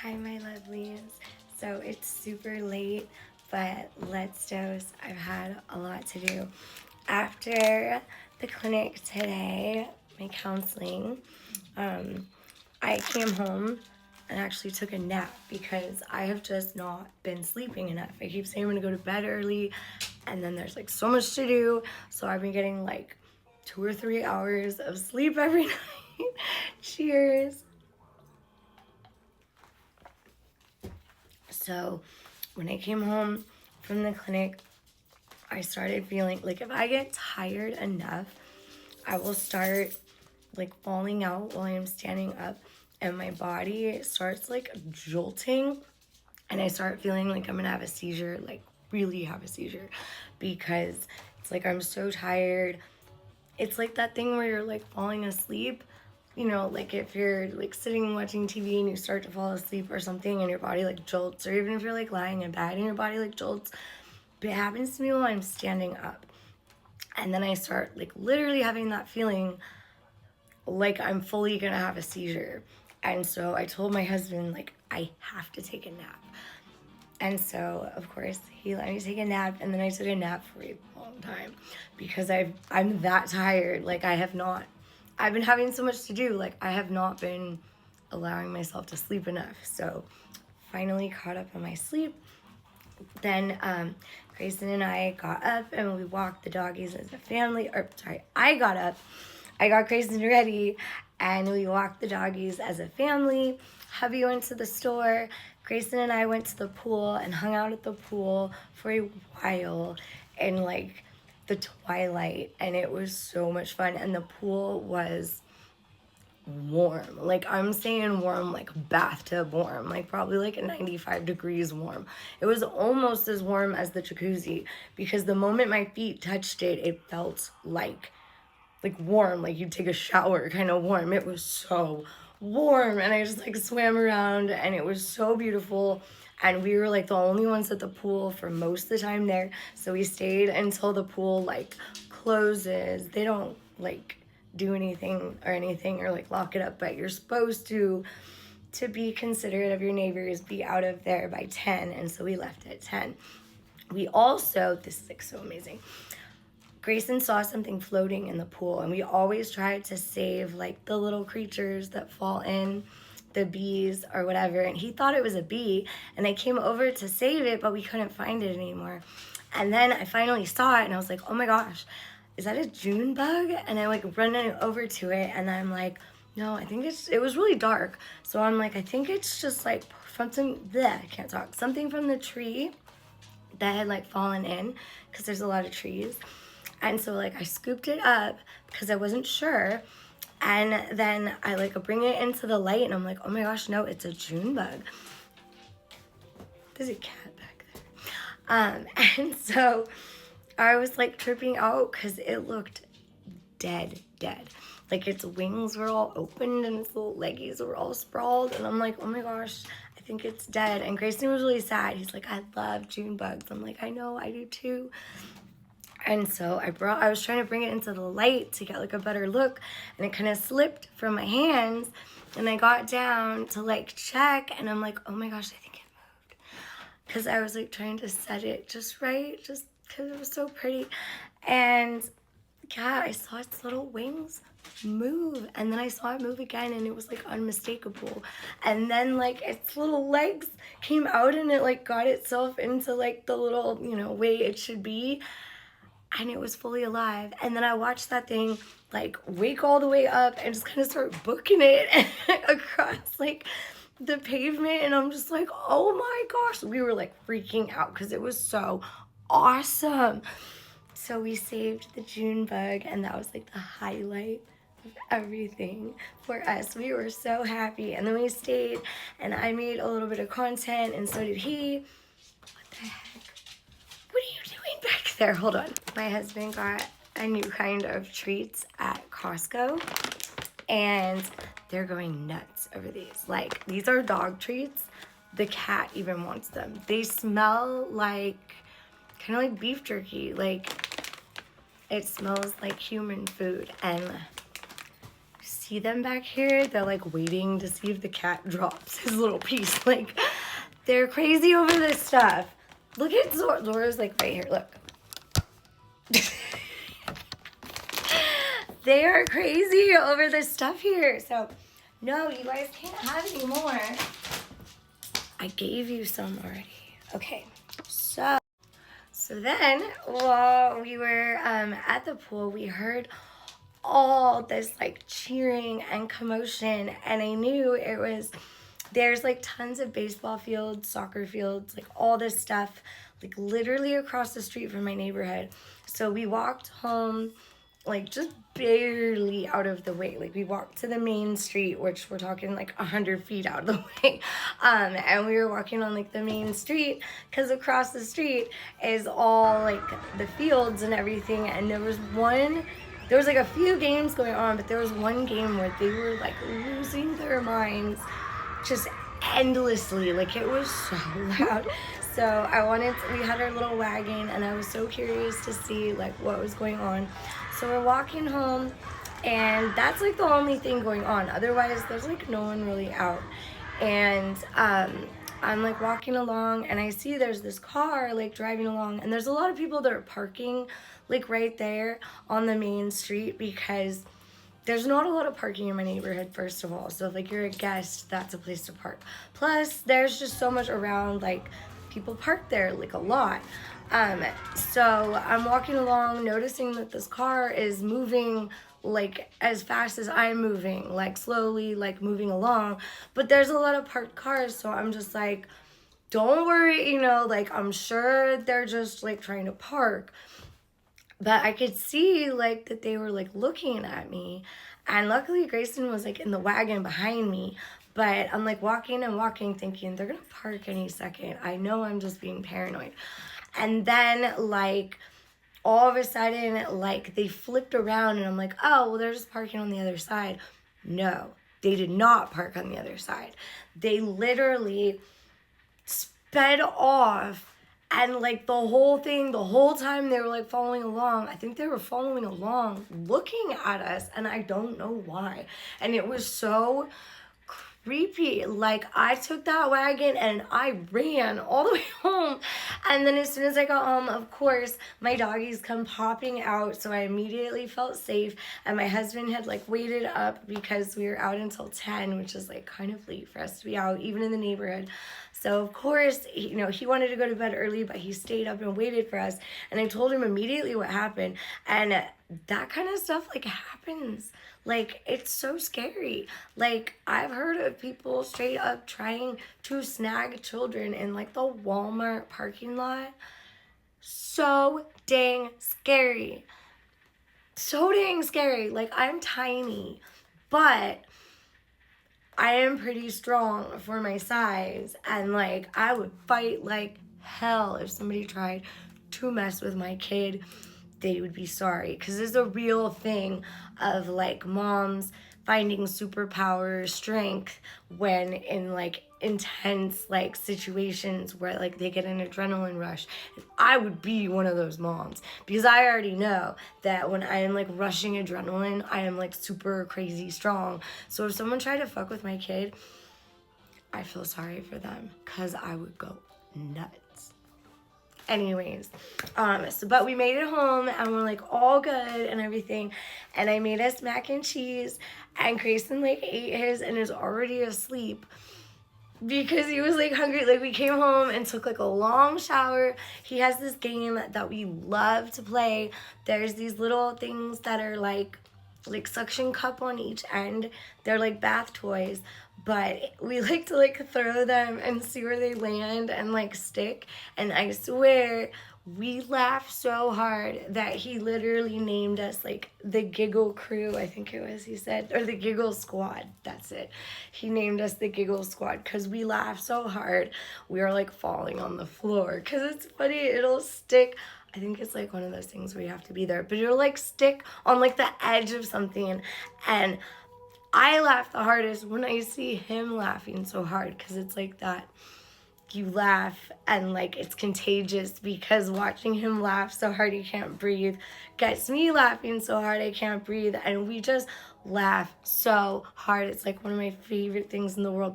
Hi, my lovelies. So it's super late, but let's dose. I've had a lot to do. After the clinic today, my counseling, I came home and actually took a nap because I have just not been sleeping enough. I keep saying I'm gonna go to bed early, and then there's like so much to do. So I've been getting like 2 or 3 hours of sleep every night. Cheers. So when I came home from the clinic, I started feeling like if I get tired enough, I will start like falling out while I'm standing up, and my body starts like jolting, and I start feeling like I'm gonna have a seizure, like really have a seizure, because it's like I'm so tired. It's like that thing where you're like falling asleep, you know, like if you're like sitting watching TV and you start to fall asleep or something and your body like jolts, or even if you're like lying in bed and your body like jolts. But it happens to me while I'm standing up. And then I start like literally having that feeling like I'm fully gonna have a seizure. And so I told my husband, like, I have to take a nap. And so, of course, he let me take a nap, and then I took a nap for a long time because I'm that tired. Like, I've been having so much to do. Like, I have not been allowing myself to sleep enough. So, finally caught up on my sleep. Then Grayson and I got up and we walked the doggies as a family. I got up, I got Grayson ready, and we walked the doggies as a family. Hubby went to the store. Grayson and I went to the pool and hung out at the pool for a while in like the twilight, and it was so much fun. And the pool was warm. Like, I'm saying warm, like bathtub warm, like probably like 95 degrees warm. It was almost as warm as the jacuzzi, because the moment my feet touched it, it felt like warm, like you'd take a shower kind of warm. It was so warm, and I just like swam around, and it was so beautiful. And we were like the only ones at the pool for most of the time there, so we stayed until the pool like closes. They don't like do anything or like lock it up, but you're supposed to be considerate of your neighbors, be out of there by 10. And so we left at 10. We also, this is like so amazing, Grayson saw something floating in the pool, and we always try to save like the little creatures that fall in, the bees or whatever, and he thought it was a bee, and I came over to save it, but we couldn't find it anymore. And then I finally saw it, and I was like, oh my gosh, is that a June bug? And I like run over to it, and I'm like, no, I think it was really dark, so I'm like, I think it's just like something, I can't talk, something from the tree that had like fallen in, because there's a lot of trees. And so like I scooped it up because I wasn't sure, and then I like bring it into the light, and I'm like, oh my gosh, no, it's a June bug. There's a cat back there. And so I was like tripping out because it looked dead. Like its wings were all opened and its little leggies were all sprawled, and I'm like, oh my gosh, I think it's dead. And Grayson was really sad. He's like, I love June bugs. I'm like, I know, I do too. And so I was trying to bring it into the light to get like a better look, and it kind of slipped from my hands, and I got down to like check, and I'm like, oh my gosh, I think it moved. Because I was like trying to set it just right, just because it was so pretty. And yeah, I saw its little wings move, and then I saw it move again, and it was like unmistakable. And then like its little legs came out, and it like got itself into like the little, you know, way it should be. And it was fully alive. And then I watched that thing like wake all the way up and just kind of start booking it across like the pavement. And I'm just like, oh my gosh. We were like freaking out because it was so awesome. So we saved the June bug, and that was like the highlight of everything for us. We were so happy. And then we stayed, and I made a little bit of content, and so did he. What the heck? What are you doing back there? Hold on. My husband got a new kind of treats at Costco, and they're going nuts over these. Like, these are dog treats. The cat even wants them. They smell like, kind of like beef jerky. Like, it smells like human food, and see them back here? They're like waiting to see if the cat drops his little piece. Like, they're crazy over this stuff. Look at Zora's like right here, look. They are crazy over this stuff here. So, no, you guys can't have any more. I gave you some already. Okay, so then while we were at the pool, we heard all this like cheering and commotion, and I knew it was, there's like tons of baseball fields, soccer fields, like all this stuff, like literally across the street from my neighborhood. So we walked home like just barely out of the way. Like we walked to the main street, which we're talking like 100 feet out of the way. And we were walking on like the main street because across the street is all like the fields and everything. And there was like a few games going on, but there was one game where they were like losing their minds just endlessly. Like it was so loud. So we had our little wagon, and I was so curious to see like what was going on. So we're walking home, and that's like the only thing going on. Otherwise, there's like no one really out. And I'm like walking along, and I see there's this car like driving along, and there's a lot of people that are parking like right there on the main street because there's not a lot of parking in my neighborhood, first of all. So if like you're a guest, that's a place to park. Plus, there's just so much around, like people park there like a lot. So I'm walking along, noticing that this car is moving like as fast as I'm moving, like slowly, like moving along. But there's a lot of parked cars, so I'm just like, don't worry, you know, like I'm sure they're just like trying to park. But I could see like that they were like looking at me, and luckily Grayson was like in the wagon behind me. But I'm like walking and walking thinking they're gonna park any second. I know I'm just being paranoid. And then like all of a sudden like they flipped around, and I'm like, oh well, they're just parking on the other side. No, they did not park on the other side. They literally sped off. And like the whole time they were like following along. I think they were following along, looking at us, and I don't know why. And it was so creepy. Like I took that wagon and I ran all the way home. And then as soon as I got home, of course, my doggies come popping out. So I immediately felt safe. And my husband had like waited up because we were out until 10, which is like kind of late for us to be out, even in the neighborhood. So of course, you know, he wanted to go to bed early, but he stayed up and waited for us. And I told him immediately what happened. And that kind of stuff like happens. Like, it's so scary. Like, I've heard of people straight up trying to snag children in like the Walmart parking lot. So dang scary. So dang scary. Like, I'm tiny, but I am pretty strong for my size, and like I would fight like hell if somebody tried to mess with my kid. They would be sorry, because there's a real thing of like moms finding superpower strength when in like intense like situations where like they get an adrenaline rush. And I would be one of those moms, because I already know that when I am like rushing adrenaline, I am like super crazy strong. So if someone tried to fuck with my kid, I feel sorry for them, because I would go nuts. Anyways, but we made it home, and we're like all good and everything, and I made us mac and cheese, and Grayson like ate his and is already asleep because he was like hungry. Like we came home and took like a long shower. He has this game that we love to play. There's these little things that are like suction cup on each end. They're like bath toys, but we like to like throw them and see where they land and like stick. And I swear we laughed so hard that he literally named us like the Giggle Crew, I think it was, he said, or the Giggle Squad. That's it. He named us the Giggle Squad because we laughed so hard we were like falling on the floor, because it's funny. It'll stick. I think it's like one of those things where you have to be there, but it'll like stick on like the edge of something. And I laugh the hardest when I see him laughing so hard, because it's like that. You laugh and like it's contagious, because watching him laugh so hard he can't breathe gets me laughing so hard I can't breathe. And we just laugh so hard. It's like one of my favorite things in the world.